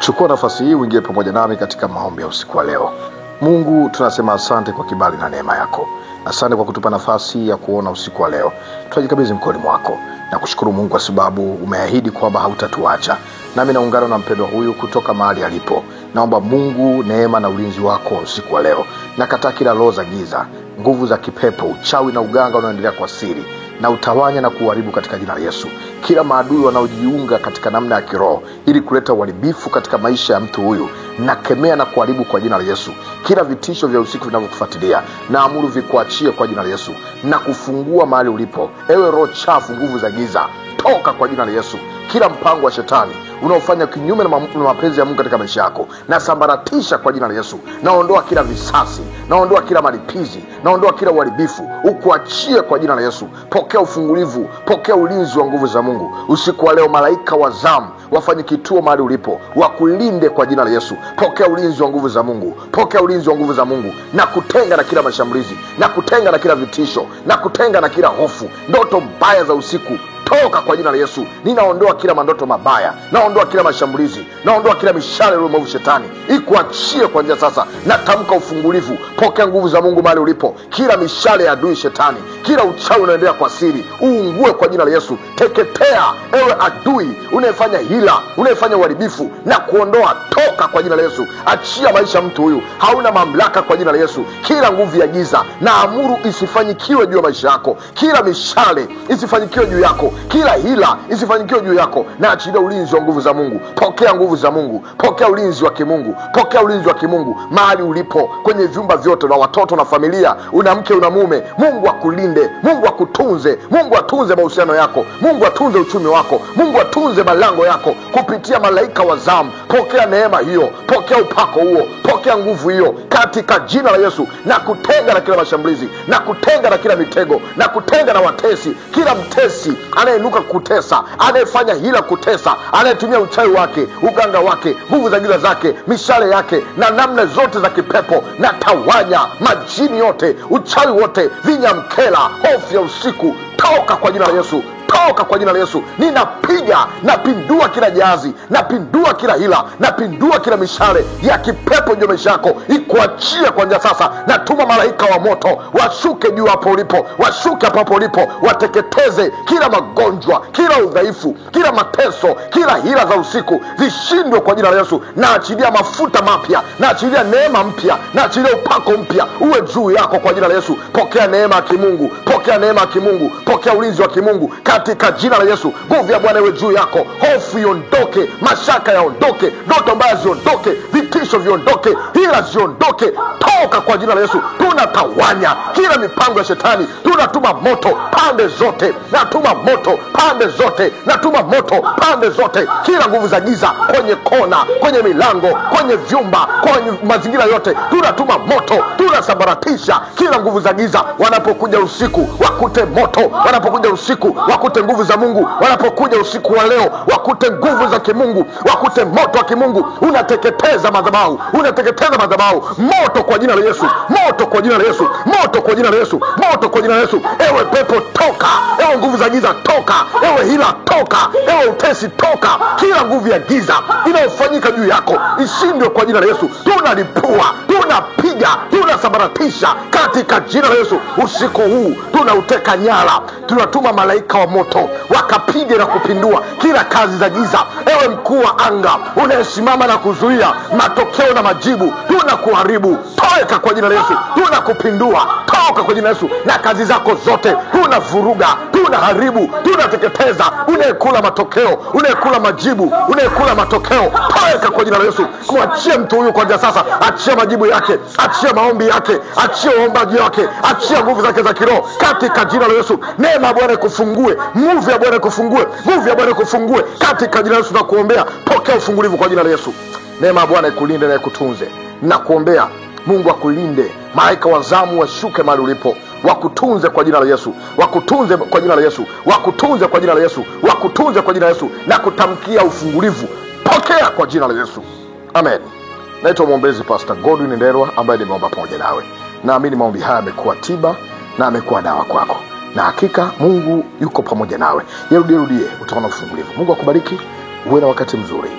Chukua nafasi hii uingie pamoja nami katika maombi ya usiku wa leo. Mungu, tunasema asante kwa kibali na neema yako. Asante kwa kutupa nafasi ya kuona usiku wa leo. Tunajikabidhi mkononi mwako na kushukuru Mungu kwa sababu umeahidi kwamba hautatuacha. Nami naungana na mpendwa huyu kutoka mahali alipo. Naomba Mungu neema na ulinzi wako usiku wa leo. Nakataa kila roho za giza, nguvu za kipepo, uchawi na uganga unaoendelea kwa siri, na utawanya na kuharibu katika jina la Yesu. Kila maadui wanaojiunga katika namna ya kiroho ili kuleta uharibifu katika maisha ya mtu huyu, nakemea na kuharibu kwa jina la Yesu. Kila vitisho vya usiku vinavyokufuatilia, naamuru vikuachie kwa jina la Yesu, na kufungua mahali ulipo. Ewe roho chafu, nguvu za giza, toka kwa jina la Yesu. Kila mpango wa shetani unaofanya kinyume na mapenzi ya Mungu katika maisha yako, na sambaratisha kwa jina la Yesu. Naondoa kila visasi, naondoa kila malipizi, naondoa kila uharibifu, ukuachie kwa jina la Yesu. Pokea ufungulivu, pokea ulinzi wa nguvu za Mungu usiku wa leo. Malaika wa zamu wafanye kituo mahali ulipo, wakulinde kwa jina la Yesu. Pokea ulinzi wa nguvu za Mungu, pokea ulinzi wa nguvu za Mungu, na kutenga na kila mashambulizi, na kutenga na kila vitisho, na kutenga na kila hofu, ndoto mbaya za usiku, toka kwa jina la Yesu. Ninaondoa kila mandoto mabaya, naondoa kila mashambulizi, naondoa kila mishale ile mwovu shetani, ikuachie kuanzia sasa. Natamka ufungulivu, pokea nguvu za Mungu mahali ulipo. Kila mishale ya adui shetani, kila uchawi unaendelea kwa siri, uungue kwa jina la Yesu. Teketea ewe adui unayefanya hila, unayefanya uharibifu, na kuondoa, toka kwa jina la Yesu. Achia maisha mtu huyu, hauna mamlaka kwa jina la Yesu. Kila nguvu ya giza naamuru isifanyikiwe juu ya maisha yako. Kila mishale isifanyikiwe juu yako, kila hila isifanyikiwe juu yako. Na achilia ulinzi wa nguvu za Mungu. Pokea nguvu za Mungu, pokea ulinzi wa kimungu, pokea ulinzi wa kimungu mahali ulipo, kwenye vyumba vyote, na watoto na familia, una mke una mume. Mungu akulinde, Mungu akutunze, Mungu atunze mahusiano yako, Mungu atunze uchumi wako, Mungu atunze malango yako kupitia malaika wa zamu. Pokea neema hiyo, pokea upako huo, pokea nguvu hiyo katika jina la Yesu. Na kutenga na kila mashambulizi, na kutenga na kila mitego, na kutenga na watesi. Kila mtesi anayenuka kutesa, anayefanya hila kutesa, anayetumia uchawi wake, uganga wake, nguvu za giza zake, mishale yake na namna zote za kipepo, na tawanya majini yote, uchawi wote, vinyamkela, hofu ya usiku, toka kwa jina la Yesu. Toka kwa jina la Yesu. Ninapiga, napindua kila jahazi, napindua kila hila, napindua kila mishale ya kipepo juu maisha yako, ikuachie kuanzia sasa. Natuma malaika wa moto washuke juu hapo ulipo, washuke hapo ulipo, wateketeze kila magonjwa, kila udhaifu, kila mateso, kila hila za usiku, zishindwe kwa jina la Yesu. Naachilia mafuta mapya, naachilia neema mpya, naachilia upako mpya uwe juu yako kwa jina la Yesu. Pokea neema ya kimungu, pokea neema ya kimungu, pokea ulinzi wa kimungu katika jina la Yesu. Nguvu ya Bwana iwe juu yako, hofu iondoke, mashaka yaondoke, ndoto mbaya ziondoke, vitisho viondoke, hila ziondoke, toka kwa jina la Yesu. Tunatawanya kila mipango ya shetani, tunatuma moto pande zote, natuma moto pande zote, natuma moto pande zote. Kila nguvu za giza kwenye kona, kwenye milango, kwenye vyumba, kwenye mazingira yote, tunatuma moto, tunasambaratisha kila nguvu za giza. Wanapokuja usiku wakute moto, wanapokuja usiku wakute nguvu za Mungu, wanapokuja usiku wa leo wakute nguvu za kimungu, wakute moto wa kimungu. Unateketeza madhabahu, unateketeza madhabahu. Moto kwa jina la Yesu, moto kwa jina la Yesu, moto kwa jina la Yesu, moto kwa jina la Yesu. Ewe pepo toka, ewe nguvu za giza toka, ewe hila toka, ewe utesi toka. Kila nguvu ya giza inayofanyika juu yako ishindwe kwa jina la Yesu. Tunalipua, tunapiga, tunasambaratisha katika jina la Yesu. Usiku huu tunauteka nyara, tunatuma malaika wa moto wakapige na kupindua kila kazi za giza. Ewe mkuu wa anga unayesimama na kuzuia matokeo na majibu, tunakuharibu, toka kwa jina la Yesu. Tunakupindua, toka kwa jina la Yesu. Na kazi zako zote tunavuruga, tunaharibu, tunateketeza. Unayekula matokeo, unayekula majibu, unayekula matokeo, toka kwa jina la Yesu. Mwachie mtu huyu kuanzia sasa, achia majibu yake, achia maombi yake, achia uombaji wake, achia nguvu zake za kiroho katika jina la Yesu. Neema ya Bwana kufungue, nguvu ya Bwana kufungue, nguvu ya Bwana kufungue katika jina la Yesu. Na kuombea, pokea ufungulivu kwa jina la Yesu. Neema ya Bwana ikulinde na ikutunze. Na kuombea Mungu akulinde, malaika wa zamu washuke mahali ulipo, wakutunze kwa jina la Yesu, wakutunze kwa jina la Yesu, wakutunze kwa jina la Yesu, wakutunze kwa jina la Yesu, na kutamkia ufungulivu. Pokea kwa jina la Yesu. Amen. Naitwa mwombezi Pastor Godwin Ndelwa ambaye nimeomba pamoja nawe. Naamini maombi haya yamekuwa tiba na amekuwa dawa kwako, na hakika Mungu yuko pamoja nawe. Yarudie, utaona ufungulivu. Mungu akubariki, uwe na wakati mzuri.